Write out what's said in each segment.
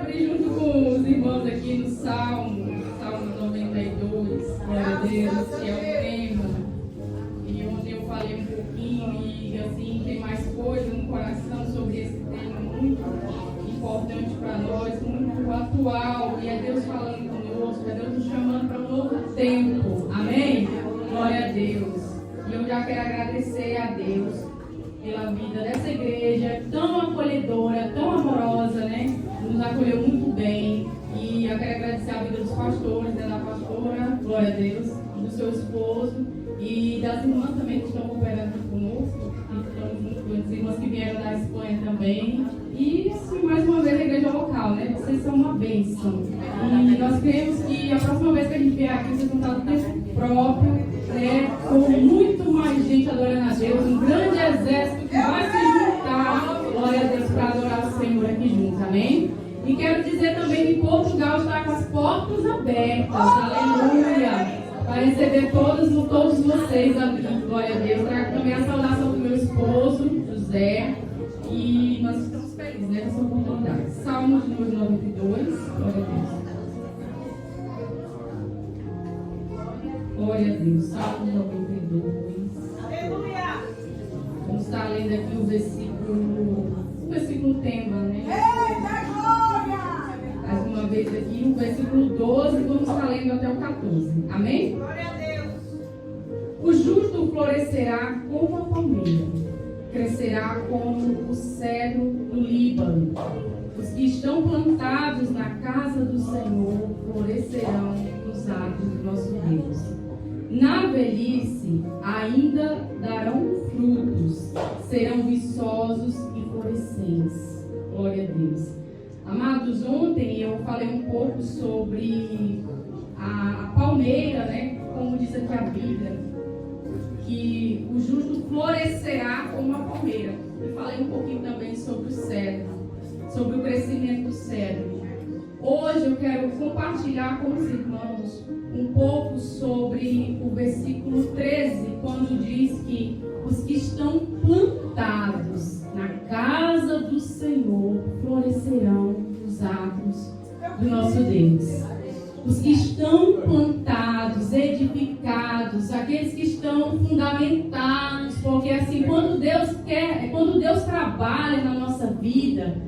abrir junto com os irmãos aqui no Salmo 92, glória a Deus, que é o tema. E ontem eu falei um pouquinho e assim, tem mais coisa no coração sobre esse tema muito importante para nós, muito atual. E é Deus falando conosco, é Deus nos chamando para um novo tempo. Amém? Glória a Deus. E eu já quero agradecer a Deus pela vida dessa igreja tão acolhedora, tão amorosa, né? Nos acolheu muito bem. E eu quero agradecer a vida dos pastores, da pastora, glória a Deus, do seu esposo e das irmãs também que estão cooperando conosco, as irmãs que vieram da Espanha também. E mais uma vez a igreja local, né? Vocês são uma bênção. E nós queremos que a próxima vez que a gente vier aqui, vocês vão estar no tempo próprio, né? Com muito mais gente adorando a Deus, um grande exército que vai se juntar, glória a Deus, para adorar o Senhor aqui juntos, amém? E quero dizer também que Portugal está com as portas abertas, aleluia, para receber todos vocês aqui, glória a Deus. Trago também a saudação do meu esposo, José, e nós estamos felizes, né, nessa oportunidade. Salmos número 92, glória a Deus. Glória a Deus, Salmos 92. Aleluia! Vamos estar lendo aqui o versículo tema, né? Eita, glória! Mais uma vez aqui, o versículo 12, vamos estar lendo até o 14. Amém? Glória a Deus! O justo florescerá como a palmeira, crescerá como o cedro do Líbano. Os que estão plantados na casa do Senhor florescerão nos atos do nosso Deus. Na velhice ainda darão frutos, serão viçosos e florescentes. Glória a Deus. Amados, ontem eu falei um pouco sobre a palmeira, né? Como diz aqui a Bíblia, que o justo florescerá como a palmeira. Eu falei um pouquinho também sobre o cedro, sobre o crescimento do cedro. Hoje eu quero compartilhar com os irmãos um pouco sobre o versículo 13, quando diz que os que estão plantados na casa do Senhor florescerão nos atos do nosso Deus. Os que estão plantados, edificados, aqueles que estão fundamentados, porque assim, quando Deus trabalha na nossa vida,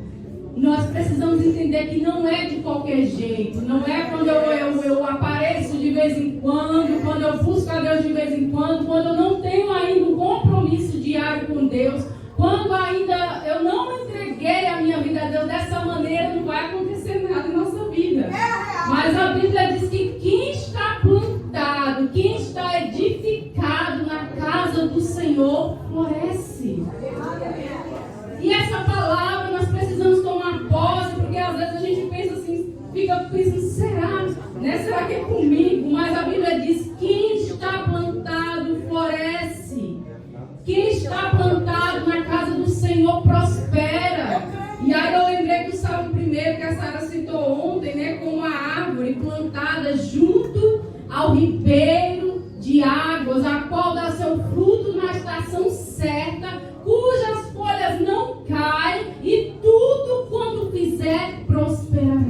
nós precisamos entender que não é de qualquer jeito, não é quando eu apareço de vez em quando eu busco a Deus de vez em quando eu não tenho ainda um compromisso diário com Deus, quando ainda eu não entreguei a minha vida a Deus dessa maneira, não vai acontecer nada em nossa vida. Mas a Bíblia diz que quem está plantado, quem está edificado na casa do Senhor, floresce. E essa palavra nós precisamos tomar posse, porque às vezes a gente pensa assim, fica pensando, será? Né? Será que é comigo? Mas a Bíblia diz, quem está plantado floresce. Quem está plantado na casa do Senhor prospera. E aí eu lembrei do Salmo 1 que a Sara citou ontem, né? Como uma árvore plantada junto ao ribeiro de águas, a qual dá seu fruto na estação certa, cujas folhas não caem, e tudo quanto fizer prosperará.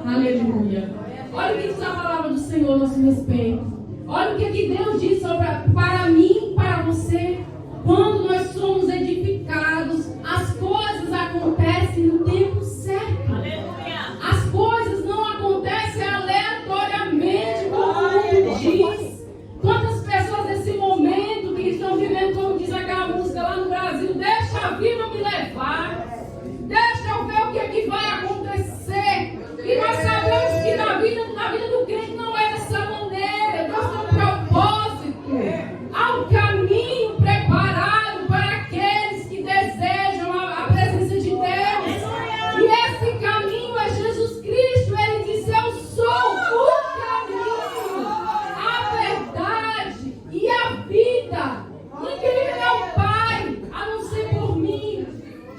Aleluia. Olha o que diz a palavra do Senhor a nosso respeito. Olha o que Deus diz para mim, para você. Quando nós somos edificados, as coisas acontecem no tempo certo. Aleluia. As coisas não acontecem aleatoriamente, como o mundo diz. Quantas pessoas nesse momento que estão vivendo, como diz aquela música lá no Brasil, deixa a vida me levar, deixa eu ver o que vai acontecer. E nós sabemos que na vida do crente não é dessa maneira. Deus tem um propósito. Há um caminho preparado para aqueles que desejam a presença de Deus. E esse caminho é Jesus Cristo. Ele disse, eu sou o caminho, a verdade e a vida. Ninguém é o Pai, a não ser por mim.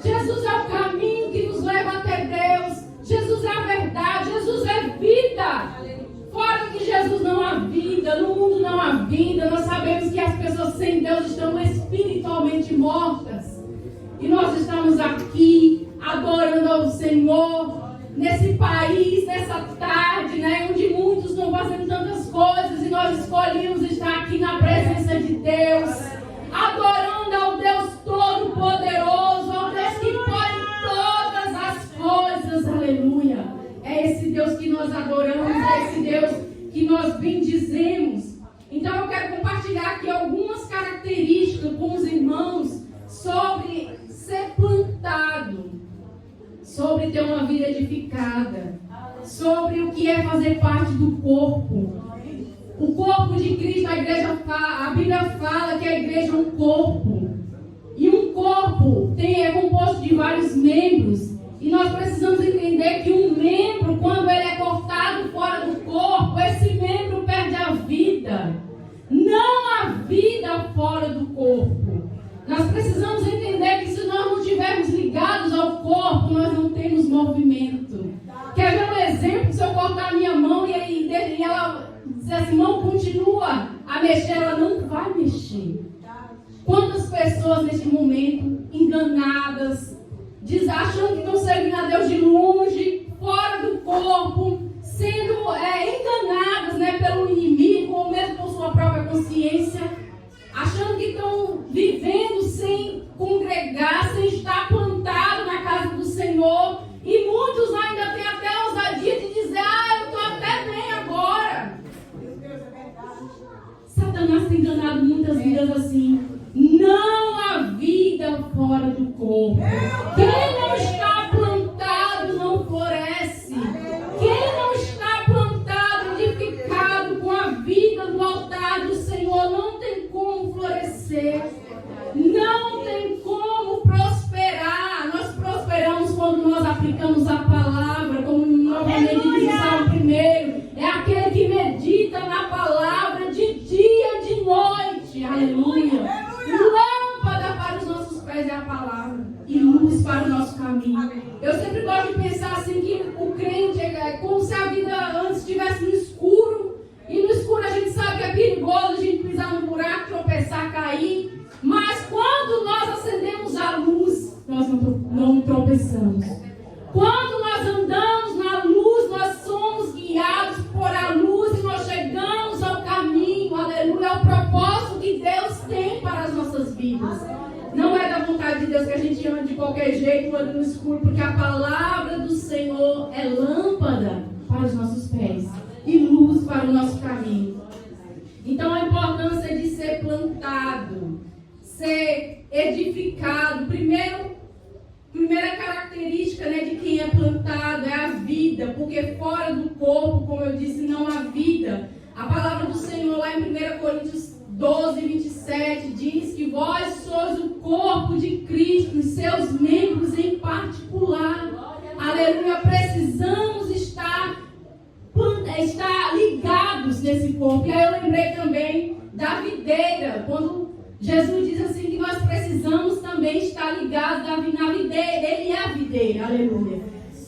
Jesus é o caminho que nos leva até Deus. Jesus é a verdade, Jesus é vida. Fora de Jesus não há vida, no mundo não há vida. Nós sabemos que as pessoas sem Deus estão espiritualmente mortas. E nós estamos aqui adorando ao Senhor, nesse país, nessa tarde, né, onde muitos estão fazendo tantas coisas e nós escolhemos estar aqui na presença de Deus, adorando ao Deus Todo-Poderoso, ao Deus que pode todas as coisas, aleluia. É esse Deus que nós adoramos, é esse Deus que nós bendizemos. Então eu quero compartilhar aqui algumas características com os irmãos sobre ser plantado, sobre ter uma vida edificada, sobre o que é fazer parte do corpo. O corpo de Cristo, a Bíblia fala que a igreja é um corpo. E um corpo é composto de vários membros. E nós precisamos entender que um membro, quando ele é cortado fora do corpo, esse membro perde a vida. Não há vida fora do corpo. Nós precisamos entender que se nós não estivermos ligados ao corpo, nós não temos movimento. Quer ver um exemplo? Se eu cortar a minha mão e ela dizer assim, mão, continua a mexer, ela não vai mexer. Quantas pessoas neste momento, enganadas, achando que estão servindo a Deus de longe, fora do corpo, sendo enganadas, né, pelo inimigo ou mesmo por sua própria consciência, achando que estão vivendo sem congregar, sem estar plantado na casa do Senhor. E muitos ainda têm até a ousadia de dizer, eu estou até bem agora. Satanás tem enganado muitas vidas assim. Não há vida fora do corpo. Quem não está plantado não floresce. Quem não está plantado, edificado com a vida do altar do Senhor, não tem como florescer. Não tem como prosperar. Nós prosperamos quando nós aplicamos a palavra, como novamente diz o Salmo 1. É aquele que medita na palavra de dia e de noite. Aleluia. Lâmpada para os nossos pés é a palavra e luz para o nosso caminho. Eu sempre gosto de pensar assim que o crente é como se a vida antes estivesse no escuro. E no escuro a gente sabe que é perigoso a gente pisar no buraco, tropeçar, cair. Mas quando nós acendemos a luz, nós não tropeçamos. Quando nós andamos na luz, nós somos guiados por a luz e nós chegamos ao caminho, aleluia, ao propósito que Deus tem para as nossas vidas. Não é da vontade de Deus que a gente ande de qualquer jeito, ande no escuro, porque a palavra do Senhor é lâmpada para os nossos pés e luz para o nosso caminho. Então a importância de ser plantado, ser edificado. Primeira característica, né, de quem é plantado é a vida, porque fora do corpo, como eu disse, não há vida. A palavra do Senhor lá em 1 Coríntios 12, 27 diz que vós sois o corpo de Cristo e seus membros em particular. Aleluia, precisamos estar ligados nesse corpo. E aí eu lembrei também da videira, quando Jesus diz assim que nós precisamos também estar ligados na videira. Ele é a videira, aleluia.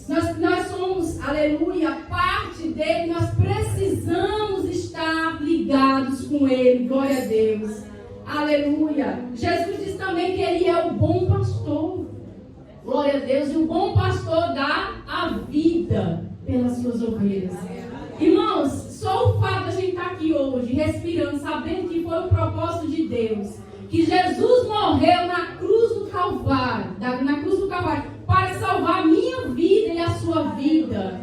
Nós somos, aleluia, parte dele. Nós precisamos estar ligados com ele, glória a Deus, aleluia. Jesus diz também que ele é o bom pastor, glória a Deus. E o bom pastor dá a vida pelas suas ovelhas. Irmãos, só o fato de a gente estar aqui hoje, respirando, sabendo que foi o propósito de Deus, que Jesus morreu na cruz do Calvário, para salvar a minha vida e a sua vida,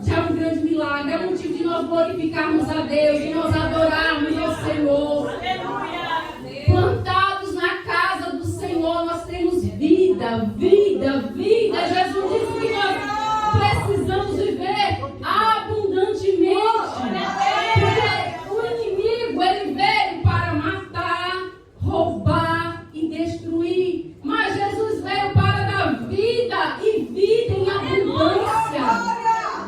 já é um grande milagre, é um motivo de nós glorificarmos a Deus, de nós adorarmos ao Senhor. Aleluia. Plantados na casa do Senhor, nós temos vida, vida, vida. Jesus disse que nós precisamos viver abundantemente, porque o inimigo, ele veio para matar, roubar e destruir, mas Jesus veio para dar vida e vida em abundância,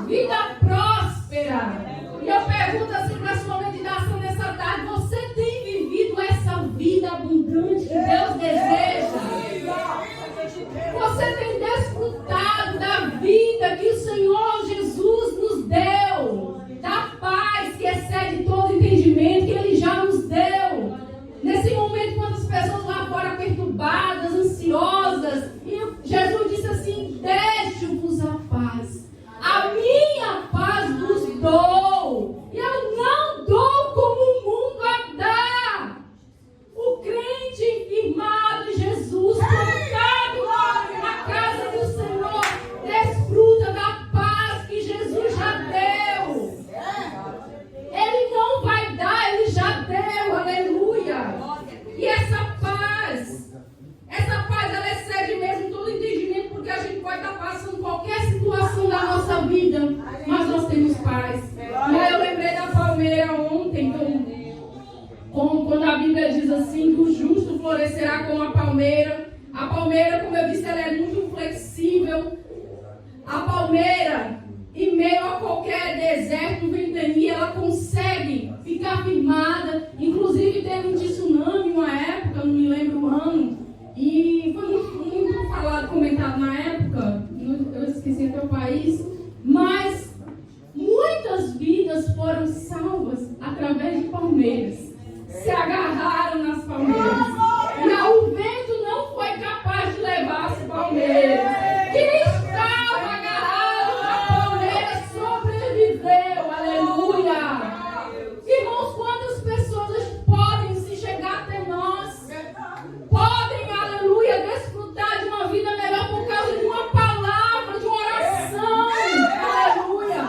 vida próspera. E eu pergunto assim para a sua meditação nessa tarde: você tem vivido essa vida abundante que Deus deseja? Você tem desfrutado atrás. Mas eu lembrei da palmeira ontem, quando a Bíblia diz assim, que o justo florescerá como a palmeira. A palmeira, como eu disse, ela é muito flexível. A palmeira, em meio a qualquer deserto, ventania, ela consegue ficar firmada. Inclusive, teve um tsunami uma época, não me lembro o ano, e foi muito falado, comentado na época, eu esqueci até o país, mas muitas vidas foram salvas através de palmeiras. Se agarraram nas palmeiras. E o vento não foi capaz de levar as palmeiras. Quem estava agarrado na palmeira sobreviveu. Aleluia. Irmãos, quantas pessoas podem se chegar até nós? Podem, aleluia, desfrutar de uma vida melhor por causa de uma palavra, de uma oração. Aleluia.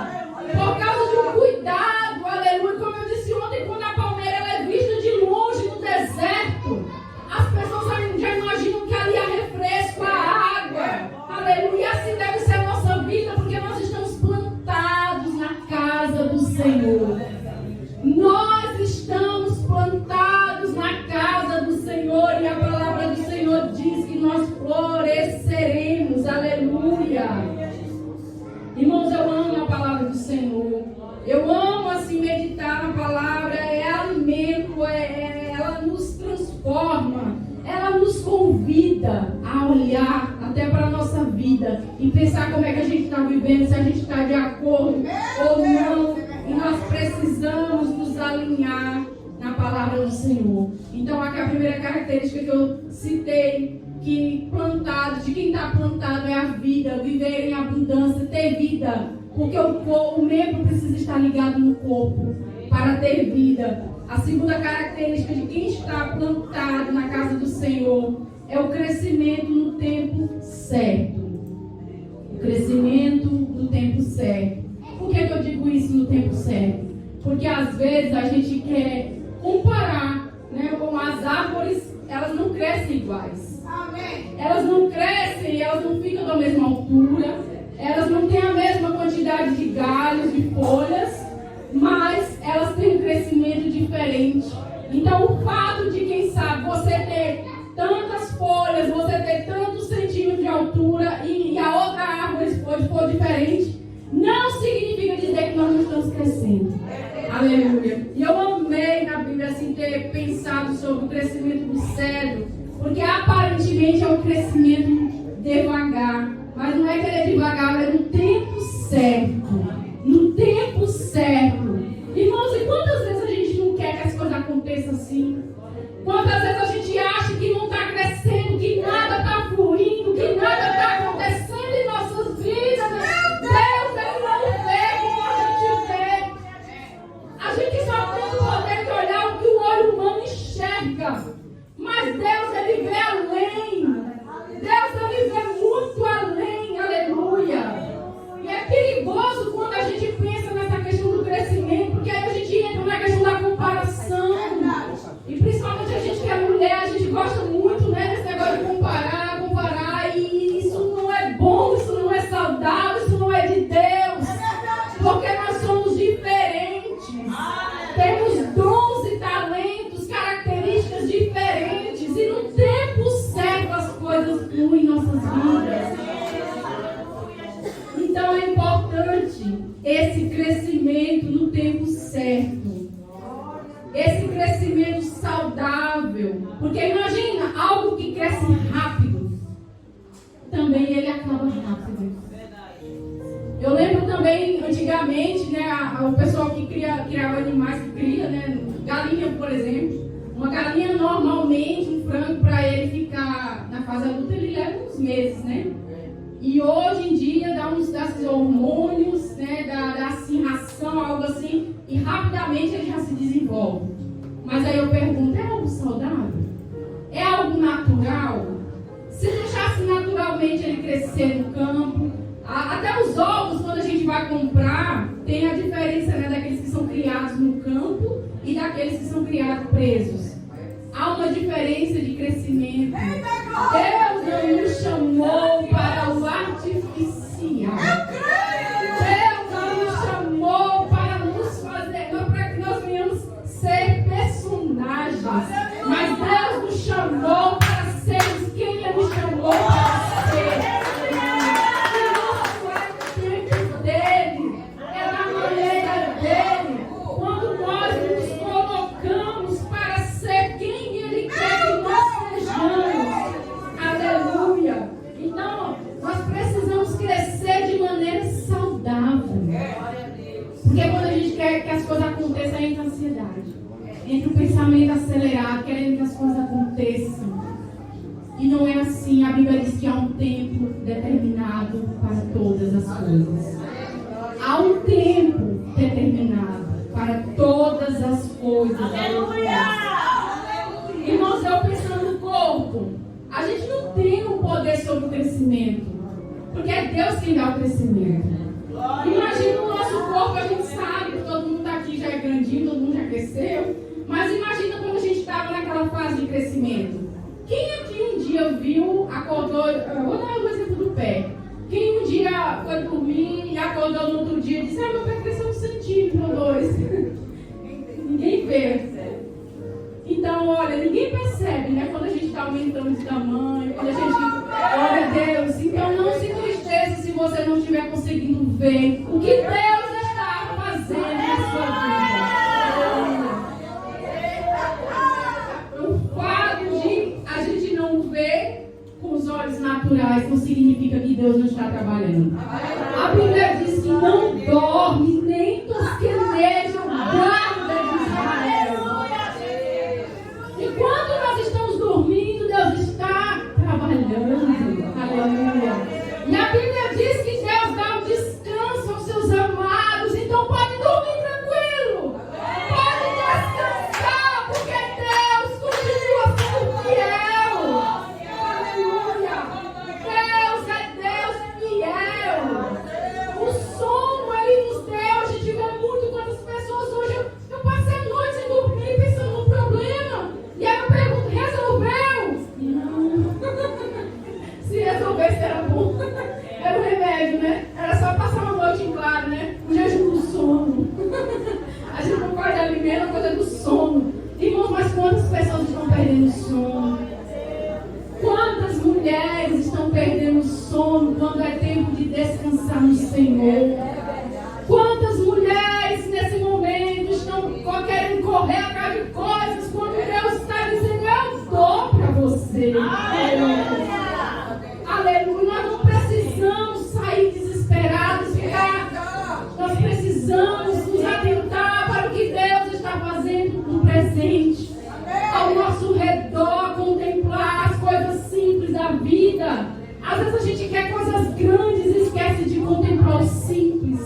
Por causa de um cuidado. Aleluia. Como eu disse ontem, quando a palmeira ela é vista de longe no deserto, as pessoas já imaginam que ali há refresco, há água. Aleluia. E assim deve ser a nossa vida, porque nós estamos plantados na casa do Senhor. Nós estamos plantados na casa do Senhor. E a palavra do Senhor diz que nós floresceremos. Aleluia. Irmãos, eu amo a palavra do Senhor. Eu amo assim meditar na palavra. É alimento, ela nos transforma. Ela nos convida a olhar até para a nossa vida e pensar como é que a gente está vivendo, se a gente está de acordo ou não. E nós precisamos nos alinhar na palavra do Senhor. Então, aqui a primeira característica que eu citei, que plantado, de quem está plantado é a vida, viver em abundância, ter vida. Porque o membro precisa estar ligado no corpo para ter vida. A segunda característica de quem está plantado na casa do Senhor é o crescimento no tempo certo. O crescimento no tempo certo. Por que eu digo isso no tempo certo? Porque às vezes a gente quer comparar, né, com as árvores, elas não crescem iguais. Elas não crescem, elas não ficam da mesma altura, elas não têm a mesma quantidade de galhos, de folhas, mas elas têm um crescimento diferente. Então o fato de, quem sabe, você ter tantas folhas, você ter tantos centímetros de altura e a outra árvore for diferente, não significa dizer que nós não estamos crescendo. Aleluia. E eu amei na Bíblia assim, ter pensado sobre o crescimento do cedro, porque aparentemente é um crescimento devagar, mas não é que ele é devagar, é no tempo certo. No tempo certo. Irmãos, e quantas vezes a gente não quer que as coisas aconteçam assim? Quantas vezes a gente acha que não está crescendo, que nada está fluindo, que nada está acontecendo em nossas vidas? Deus, ele não vê como a gente vê. A gente só tem o poder de olhar o que o olho humano enxerga. Mas Deus, ele vê além. Deus, ele vê muito além. Aleluia. E é perigoso quando a gente pensa nessa questão do crescimento, porque aí a gente entra na questão da comparação. E principalmente a gente que é mulher, a gente gosta muito, né, desse negócio de comparar, e isso não é bom, isso não é saudável, isso não é de Deus. Porque nós somos diferentes. Temos dons e talentos, características diferentes. E no tempo certo as coisas fluem em nossas vidas. Então é importante esse crescimento no tempo certo. Esse crescimento saudável. Porque imagina, algo que cresce rápido, também ele acaba rápido. Eu lembro também, antigamente, né, o pessoal que criava animais, que cria, né, galinha, por exemplo. Uma galinha, normalmente, um frango, para ele ficar na fase adulta, ele leva uns meses, né? E hoje em dia dá uns desses hormônios, né, dá assim, ração, algo assim, e rapidamente ele já se desenvolve. Mas aí eu pergunto, é algo saudável? É algo natural? Se deixasse naturalmente ele crescer no campo, até os ovos, quando a gente vai comprar, tem a diferença, né, daqueles que são criados no campo e daqueles que são criados presos. Há uma diferença de crescimento. Deus não nos chamou para o artificial. Deus não nos chamou Porque quando a gente quer que as coisas aconteçam, entra a ansiedade. Entra o pensamento acelerado, querendo que as coisas aconteçam. E não é assim. A Bíblia diz que há um tempo determinado para todas as coisas. Há um tempo determinado para todas as coisas. Irmãos, eu pensando no corpo, a gente não tem o poder sobre o crescimento, porque é Deus quem dá o crescimento. Imagina o nosso corpo, a gente sabe que todo mundo aqui já é grandinho, todo mundo já cresceu, mas imagina quando a gente estava naquela fase de crescimento. Quem aqui um dia viu, acordou, vou dar um exemplo do pé. Quem um dia foi dormir e acordou no outro dia e disse, meu pé cresceu 1 centímetro ou 2. Ninguém vê. Então, olha, ninguém percebe, né? Quando a gente está aumentando de tamanho, quando a gente... Glória a Deus. Então, não se entristeça se você não estiver conseguindo ver o que Deus está fazendo na sua vida. O fato de a gente não ver com os olhos naturais não significa que Deus não está trabalhando. A Bíblia diz que não dorme nem tosqueneja o guarda de Israel. Enquanto nós estamos dormindo, Deus está trabalhando. Aleluia. E a Bíblia diz que Deus dá um descanso aos seus amados. Então pode dormir tranquilo. Pode descansar, porque Deus continua sendo fiel. Aleluia. Deus é Deus fiel. O sono Ele nos deu. A gente vê muito quantas pessoas hoje. Eu passei a noite sem dormir pensando no problema. E aí eu pergunto, resolveu? Não. Se resolvesse era bom. Era um remédio, né? Era só passar uma noite em claro, né? O jejum do sono. A gente não pode alimentar a coisa do sono. Irmãos, mas quantas pessoas estão perdendo o sono? Quantas mulheres estão perdendo o sono quando é tempo de descansar no Senhor? Quantas mulheres nesse momento estão querendo correr atrás de coisas quando Deus está dizendo, eu dou para você. Aleluia. Aleluia. Nós não precisamos sair desesperados, nós precisamos nos atentar para o que Deus está fazendo no presente. Ao nosso redor, contemplar as coisas simples da vida. Às vezes a gente quer coisas grandes e esquece de contemplar o simples.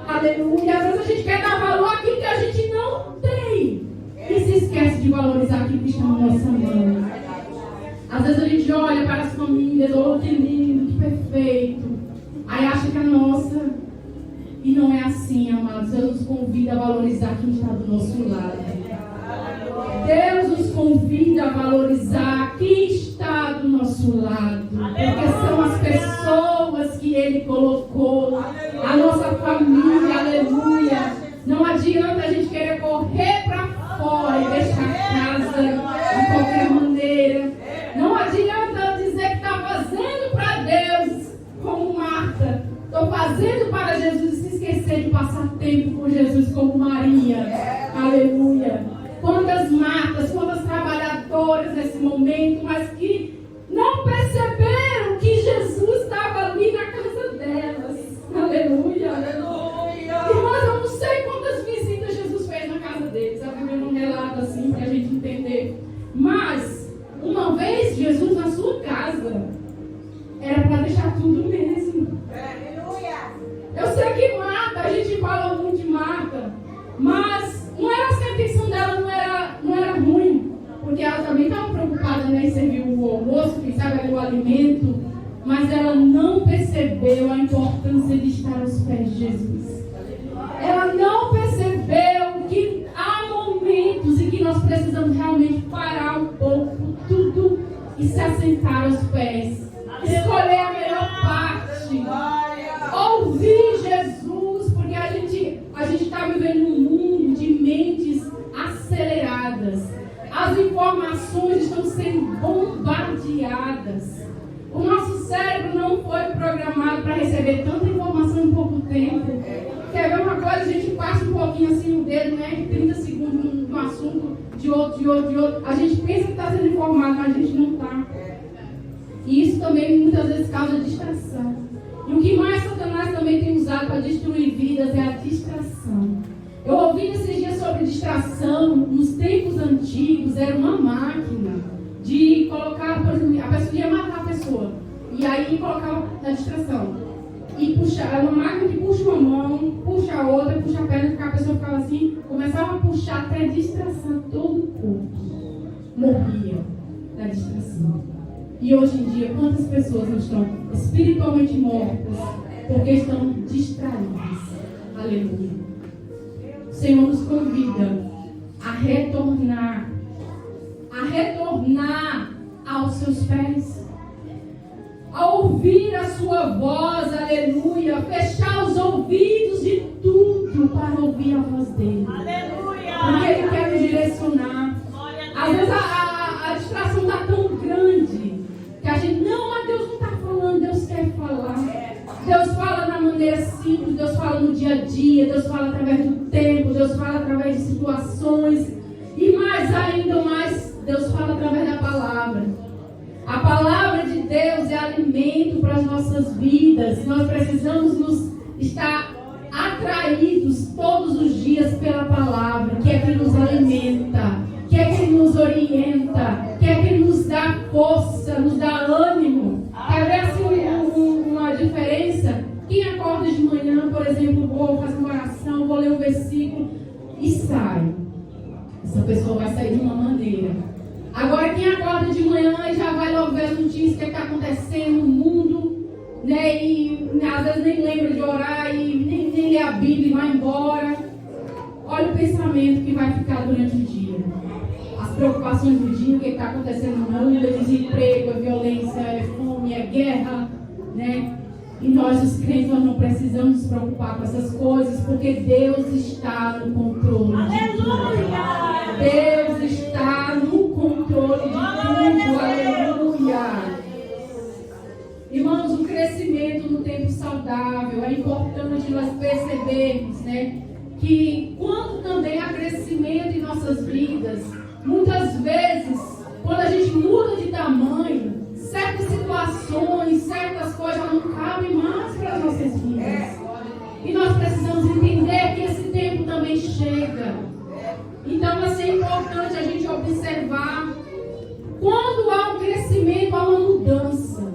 Aleluia. Às vezes a gente quer dar valor àquilo que a gente não tem e se esquece de valorizar aquilo que está na nossa mão. Às vezes a gente olha para as famílias, oh, que lindo, que perfeito. Aí acha que é nossa. E não é assim, amados. Deus nos convida a valorizar quem está do nosso lado. Deus nos convida a valorizar quem está do nosso lado. Porque são as pessoas que Ele colocou. A nossa família, aleluia. Não adianta a gente querer correr para fora e deixar a casa de qualquer maneira. Não adianta dizer que está fazendo para Deus, como Marta. Estou fazendo para Jesus e se esquecer de passar tempo com Jesus, como Maria. Aleluia. Quantas Martas, quantas trabalhadoras nesse momento, mas que não perceberam que Jesus estava ali na casa delas. Aleluia. Aleluia. Irmãos, eu não sei quantas visitas Jesus fez na casa deles. A Bíblia não relata assim para a gente entender. Mas, uma vez, Jesus na sua casa, era para deixar tudo mesmo. Eu sei que Marta, a gente fala muito de Marta, mas não era assim, a intenção dela não era ruim, porque ela também estava preocupada, né, em servir o almoço, quem sabe ali o alimento, mas ela não percebeu a importância de estar aos pés de Jesus. Ela não percebeu que há momentos em que nós precisamos realmente parar um pouco tudo e se assentar aos pés. Escolher a melhor parte. Ouvir Jesus, porque a gente está vivendo um mundo de mentes aceleradas. As informações estão sendo bombardeadas. O nosso cérebro não foi programado para receber tanta informação em pouco tempo. Quer ver uma coisa? A gente passa um pouquinho assim o dedo, né? 30 segundos no assunto, de outro. A gente pensa que está sendo informado, mas a gente não está. E isso também muitas vezes causa distração. E o que mais Satanás também tem usado para destruir vidas é a distração. ouvindo esses dias sobre distração. Nos tempos antigos era uma máquina de colocar, por exemplo, a pessoa ia matar a pessoa. E aí colocava na distração. E puxar, era uma máquina que puxa uma mão, puxa a outra, puxa a perna, a pessoa ficava assim, começava a puxar até distração todo o corpo. Morria da distração. E hoje em dia, quantas pessoas não estão espiritualmente mortas porque estão distraídas? Aleluia. O Senhor nos convida a retornar aos seus pés, a ouvir a sua voz, aleluia, fechar os ouvidos de tudo para ouvir a voz dele. Aleluia. Porque ele quer nos direcionar. Às vezes a distração está tão grande que a gente, não, mas Deus não está falando, Deus quer falar. Deus fala na maneira simples, Deus fala no dia a dia, Deus fala através do tempo, Deus fala através de situações. E mais ainda mais, Deus fala através da palavra. A palavra de Deus é alimento para as nossas vidas. Nós precisamos nos estar atraídos todos os dias pela palavra, que é quem nos alimenta, que é quem nos orienta, que é quem nos dá força, nos dá ânimo. Quer ver assim uma diferença? Quem acorda de manhã, por exemplo, vou fazer uma oração, vou ler um versículo e sai. Essa pessoa vai sair de uma maneira. Agora, quem acorda de manhã e já vai logo ver as notícias, o que está acontecendo no mundo, né? E às vezes nem lembra de orar e nem lê a Bíblia e vai embora. Olha o pensamento que vai ficar durante o dia. As preocupações do dia, o que está acontecendo no mundo, é desemprego, é violência, é fome, é guerra, né? E nós, os crentes, nós não precisamos nos preocupar com essas coisas, porque Deus está no controle. Aleluia! Deus está no controle de tudo. Aleluia! Irmãos, o crescimento no tempo saudável, é importante nós percebermos, né, que quando também há crescimento em nossas vidas, muitas vezes, quando a gente muda de tamanho, certas situações, certas coisas não cabem mais para as nossas vidas. E nós precisamos entender que esse tempo também chega. Então vai ser importante a gente observar quando há um crescimento, há uma mudança.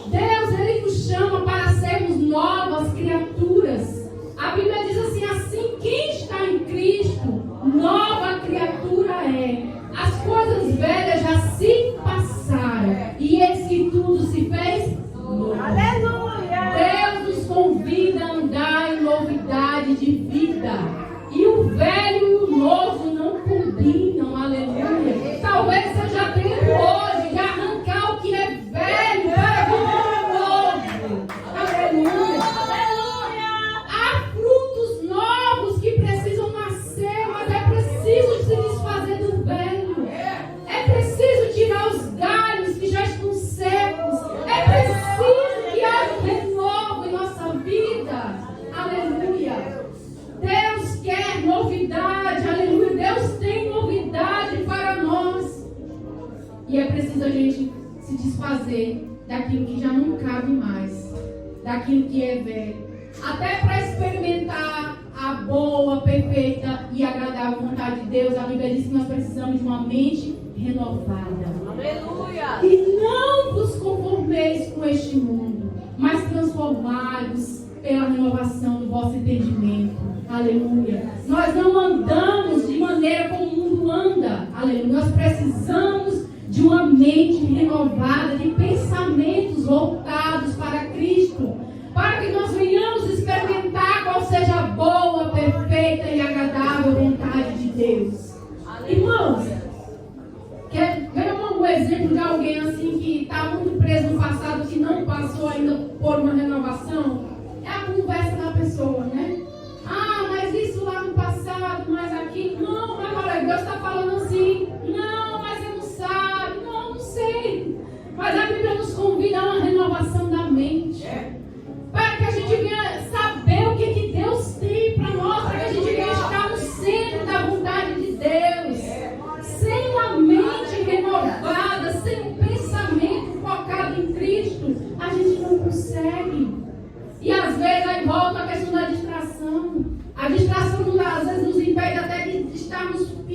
Deus, Ele nos chama para sermos novas criaturas. A Bíblia diz assim, quem está em Cristo, nova criatura é. As coisas velhas já se passaram e eis que tudo se fez novo. Aleluia! Deus nos convida a andar em novidade de vida. E o velho e o novo não combinam. Aleluia! Talvez seja tempo hoje de arrancar o que é velho para vir o novo. Aleluia! Aleluia! Há frutos novos que precisam nascer, mas é preciso se desfazer do velho. É preciso tirar os galhos que já estão secos. É preciso que haja renovo em nossa vida. Aleluia. Deus quer novidade. Aleluia. Deus tem novidade para nós. E é preciso a gente se desfazer daquilo que já não cabe mais. Daquilo que é velho. Até para experimentar a boa, perfeita e agradável vontade de Deus, a Bíblia diz que nós precisamos de uma mente renovada. Aleluia! E não vos conformeis com este mundo, mas transformai-vos pela renovação do vosso entendimento. Aleluia! Nós não andamos de maneira como o mundo anda. Aleluia! Nós precisamos de uma mente renovada, de pensamentos voltados para Cristo, para que nós venhamos experimentar qual seja a boa, perfeita e agradável vontade de Deus. Irmãos, quer ver um exemplo de alguém assim que está muito preso no passado, que não passou ainda por uma renovação? É a conversa da pessoa, né? Ah, mas isso lá no passado, mas aqui, não, mas olha, Deus está falando assim, não, mas você não sabe, não sei. Mas a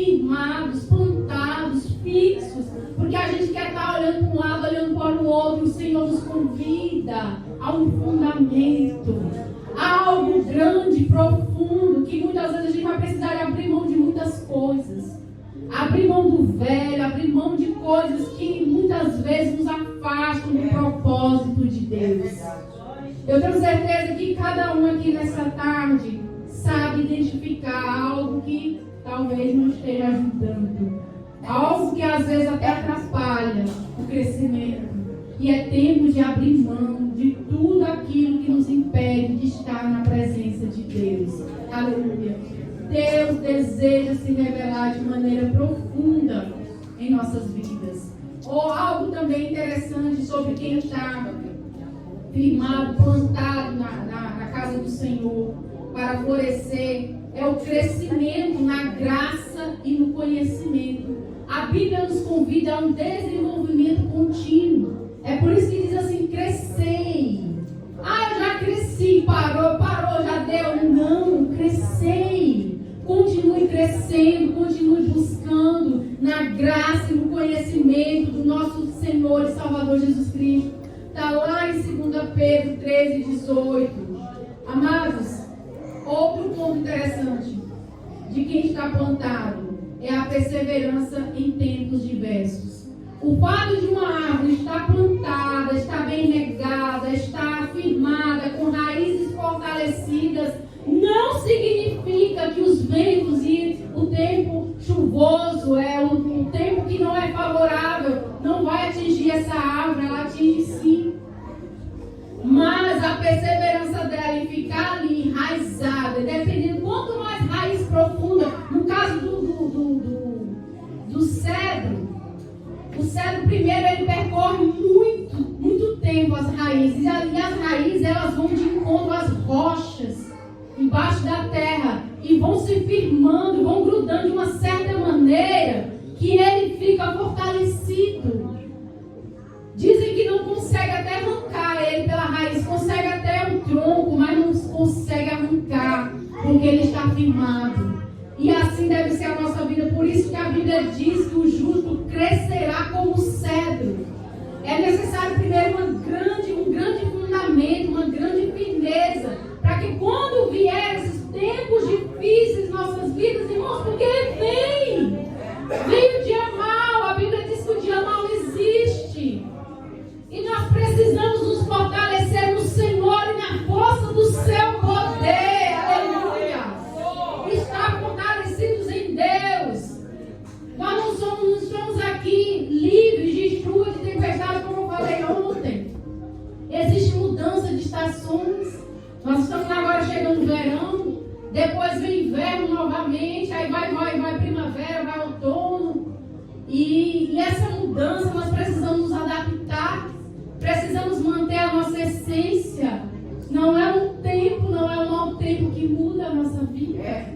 firmados, plantados, fixos, porque a gente quer estar olhando para um lado, olhando para o outro. O Senhor nos convida a um fundamento, a algo grande, profundo, que muitas vezes a gente vai precisar de abrir mão de muitas coisas, abrir mão do velho, abrir mão de coisas que muitas vezes nos afastam do propósito de Deus. Eu tenho certeza que cada um aqui nessa tarde sabe identificar algo que talvez não esteja ajudando, algo que às vezes até atrapalha o crescimento. E é tempo de abrir mão de tudo aquilo que nos impede de estar na presença de Deus. Aleluia. Deus deseja se revelar de maneira profunda em nossas vidas. Ou algo também interessante sobre quem está firmado, plantado na casa do Senhor para florescer, é o crescimento na graça e no conhecimento. A Bíblia nos convida a um desenvolvimento contínuo. É por isso que diz assim, crescei. Eu já cresci, parou, já deu. Não, crescei. Continue crescendo, continue buscando na graça e no conhecimento do nosso Senhor e Salvador Jesus Cristo. Está lá em 2 Pedro 13:18. Amados, outro ponto interessante de quem está plantado é a perseverança em tempos diversos. O fato de uma árvore estar plantada, estar bem regada, estar firmada, com raízes fortalecidas, não significa que os ventos e o tempo chuvoso, o tempo que não é favorável, não vai atingir essa árvore, ela atinge sim. Mas a perseverança dela em ficar ali enraizada, dependendo quanto mais raiz profunda, no caso do cedro, o cedro primeiro ele percorre muito tempo as raízes, e as raízes elas vão de encontro às rochas embaixo da terra e vão se firmando, vão grudando de uma certa maneira que ele fica fortalecido. Dizem que não consegue até arrancar ele pela raiz, consegue até o tronco, mas não consegue arrancar, porque ele está firmado. E assim deve ser a nossa vida. Por isso que a Bíblia diz que o justo crescerá como cedro. É necessário primeiro um grande fundamento, uma grande firmeza, para que quando vier esses tempos difíceis em nossas vidas, irmãos, porque vem o dia mau, a Bíblia diz que o dia mau existe. E nós precisamos nos fortalecer no Senhor e na força do seu poder. Aleluia. Estar fortalecidos em Deus. Nós não estamos aqui livres de chuva, de tempestade, como eu falei ontem. Existe mudança de estações. Nós estamos agora chegando no verão. Depois vem inverno novamente. Aí vai primavera, vai outono. E essa mudança nós precisamos nos adaptar. Precisamos manter a nossa essência. Não é um tempo, não é um mau tempo que muda a nossa vida.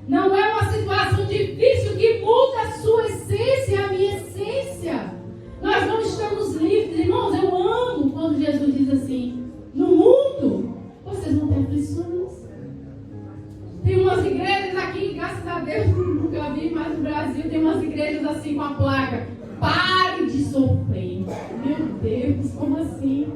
Não é uma situação difícil que muda a sua essência, a minha essência. Nós não estamos livres. Irmãos, eu amo quando Jesus diz assim, no mundo, vocês vão ter aflições. Tem umas igrejas aqui, graças a Deus, nunca vi, mas no Brasil tem umas igrejas assim com a placa, pare de sofrer. Meu Deus, como assim?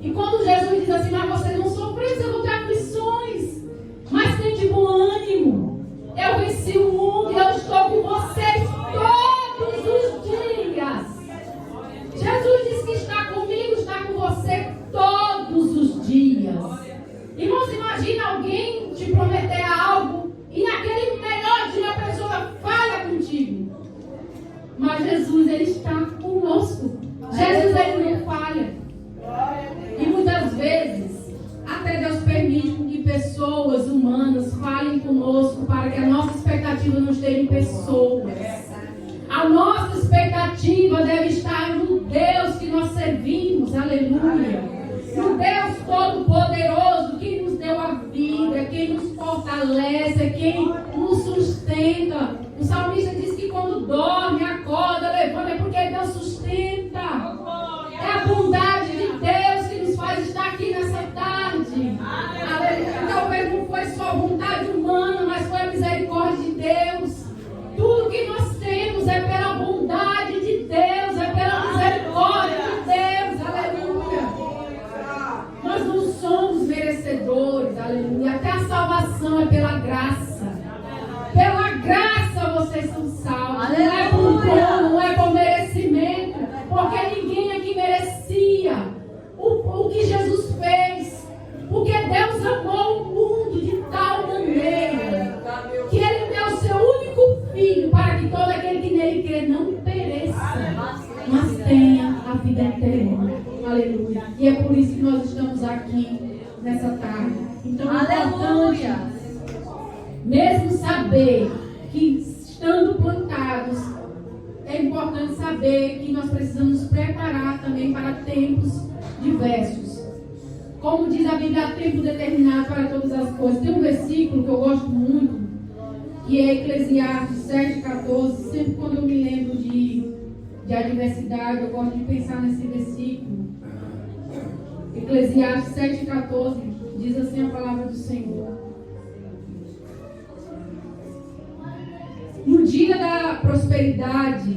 E quando Jesus diz assim, mas vocês vão sofrer, vocês vão ter aflições. Mas tem de bom ânimo. Eu venci o mundo e eu estou com vocês todos os dias. Jesus diz que está comigo, está com você todos os dias. Irmãos, imagina alguém te prometer algo e naquele melhor dia a pessoa falha contigo. Mas Jesus, Ele está conosco. Jesus, Ele não falha. E muitas vezes, até Deus permite que pessoas humanas falem conosco para que a nossa expectativa não esteja em pessoas. A nossa expectativa deve estar no Deus que nós servimos. Aleluia. No Deus Todo-Poderoso que nos deu a vida, quem nos fortalece, quem nos sustenta. O salmista diz que quando dorme, acorda, levanta, é porque Deus sustenta. É a bondade de Deus que nos faz estar aqui nessa tarde. Aleluia. Talvez não foi só vontade humana, mas foi a misericórdia de Deus. Tudo que nós eterno. Aleluia. E é por isso que nós estamos aqui nessa tarde. Então é importante mesmo saber que, estando plantados, é importante saber que nós precisamos nos preparar também para tempos diversos. Como diz a Bíblia, há tempo determinado para todas as coisas. Tem um versículo que eu gosto muito, que é Eclesiastes 7,14. Sempre quando eu me lembro de adversidade, eu gosto de pensar nesse versículo. Eclesiastes 7,14 diz assim a palavra do Senhor: no dia da prosperidade,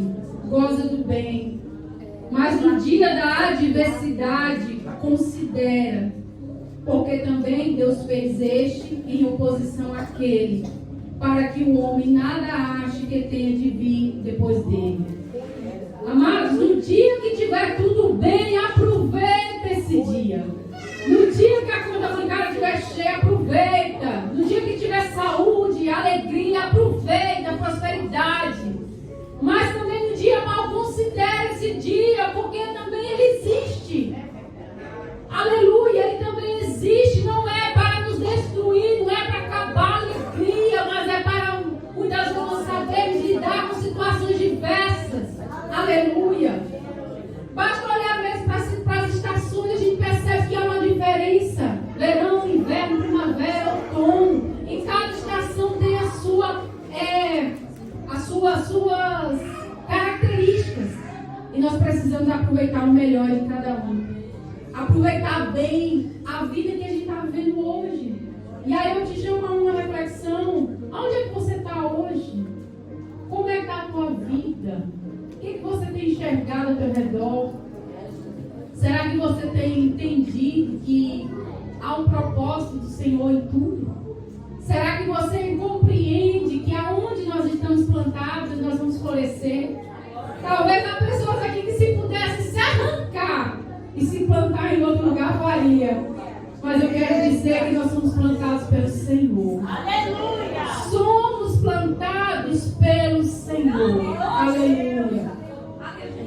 goza do bem, mas no dia da adversidade, considera, porque também Deus fez este em oposição àquele, para que o homem nada ache que tenha de vir depois dele. Amados, no dia que tiver tudo bem, aproveita esse dia. No dia que a conta bancária estiver cheia, aproveita. No dia que tiver saúde, alegria, aproveita a prosperidade. Mas também no dia mal, considere esse dia, porque também ele existe. Aleluia, ele também existe. Não é para nos destruir, não é para acabar a alegria, mas é para muitas vezes nós sabermos lidar com situações diversas. Aleluia. Basta olhar mesmo para as estações, a gente percebe que há uma diferença. Verão, inverno, primavera, outono. Em cada estação tem as suas características. E nós precisamos aproveitar o melhor de cada um. Aproveitar bem a vida que a gente está vivendo hoje. E aí eu te chamo a uma reflexão. Onde é que você está hoje? Como é que está a tua vida? O que você tem enxergado ao teu redor? Será que você tem entendido que há um propósito do Senhor em tudo? Será que você compreende que aonde nós estamos plantados, nós vamos florescer? Talvez há pessoas aqui que, se pudesse se arrancar e se plantar em outro lugar, faria. Mas eu quero dizer que nós somos plantados pelo Senhor. Aleluia! Somos plantados pelo Senhor. Aleluia!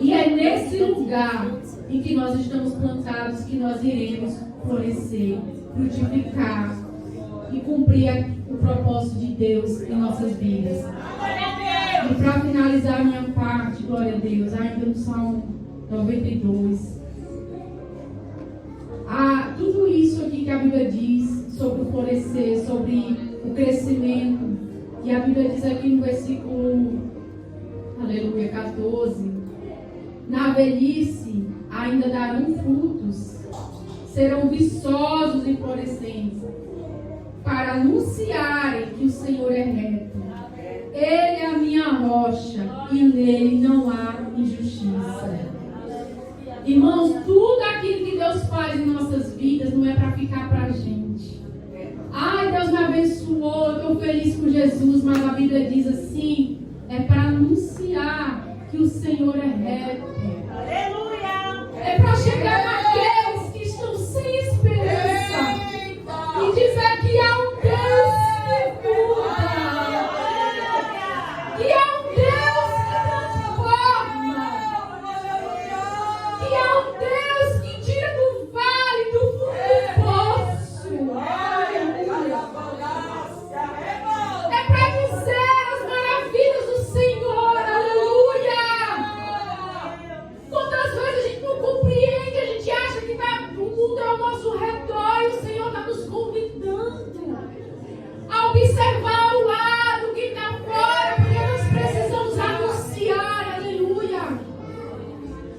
E é nesse lugar em que nós estamos plantados que nós iremos florescer, frutificar e cumprir o propósito de Deus em nossas vidas. E para finalizar a minha parte, glória a Deus, ainda no Salmo 92. Tudo isso aqui que a Bíblia diz sobre o florescer, sobre o crescimento. E a Bíblia diz aqui no versículo, aleluia, 14: na velhice ainda darão frutos, serão viçosos e florescentes, para anunciarem que o Senhor é reto. Ele é a minha rocha e nele não há injustiça. Irmãos, tudo aquilo que Deus faz em nossas vidas não é para ficar para a gente. Ai, Deus me abençoou, eu estou feliz com Jesus, mas a Bíblia diz assim, é para anunciar que o Senhor é reto. Aleluia! É para chegar naqueles que estão sem esperança e dizer que há um Deus que muda, que há um Deus que transforma, que há um Deus que tira do vale, do fundo do poço. Aleluia! É para dizer as maravilhas do Senhor. Aleluia! Quantas vezes a gente não compreende, a gente acha que o mundo é ao nosso redor e o Senhor está nos convidando a observar ao lado, quem está fora, porque nós precisamos anunciar, aleluia,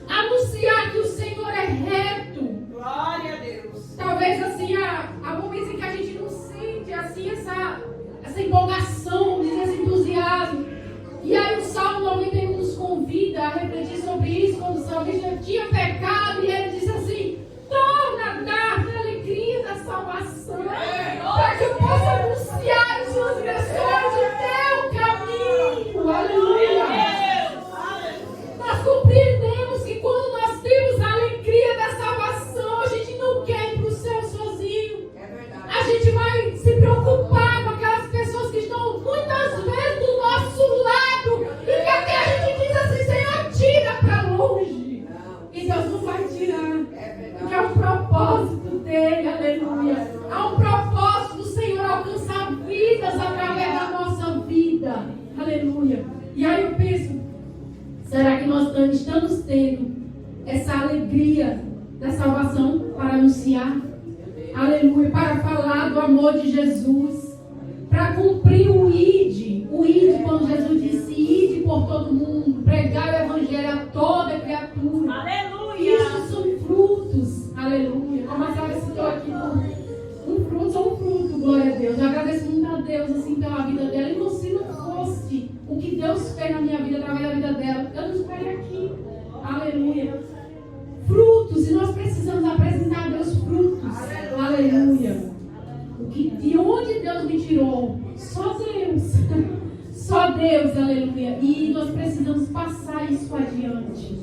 anunciar que o Senhor é reto. Glória a Deus. Talvez assim, há momentos em que a gente não sente assim essa empolgação, esse entusiasmo. E aí o Salmo 91 nos convida a refletir sobre isso, quando o salmista tinha pecado e ele disse assim: torna a dar-me a alegria da salvação, para que eu possa anunciar as transgressões do teu caminho. Aleluia! Nós compreendemos que quando nós temos a alegria da salvação, a gente não quer ir para o céu sozinho. A gente vai se preocupar com aquelas pessoas que estão muitas vezes do nosso lado e que até a gente diz assim: Senhor, tira para longe. E Deus não vai tirar. estamos tendo essa alegria da salvação para anunciar. Aleluia. Para falar do amor de Jesus. Para cumprir o id. O id, quando Jesus disse: ide por todo mundo, pregar o evangelho a toda criatura. Aleluia. Isso são frutos. Aleluia. Como a Sara citou aqui, são um fruto, glória a Deus. Eu agradeço muito a Deus assim, pela vida dela. E se não fosse o que Deus fez na minha vida, através da vida dela, eu não estaria aqui. Aleluia. Frutos, e nós precisamos apresentar a Deus frutos. Aleluia. De onde Deus me tirou? Só Deus. Só Deus, aleluia. E nós precisamos passar isso adiante.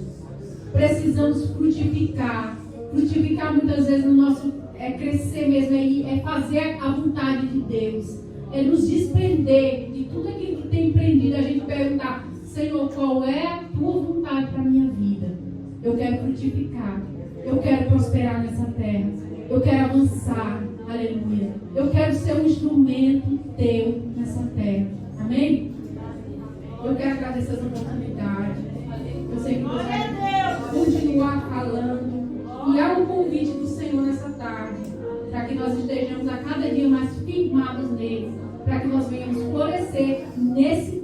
Precisamos frutificar. Frutificar muitas vezes no nosso crescer mesmo, é fazer a vontade de Deus. É nos desprender de tudo aquilo que tem prendido. A gente perguntar: Senhor, qual é a tua vontade para a minha vida? Eu quero frutificar. Eu quero prosperar nessa terra. Eu quero avançar. Aleluia. Eu quero ser um instrumento teu nessa terra. Amém? Eu quero agradecer essa oportunidade. Eu sei que você vai continuar falando. E há um convite do Senhor nessa tarde, para que nós estejamos a cada dia mais firmados nele, para que nós venhamos florescer nesse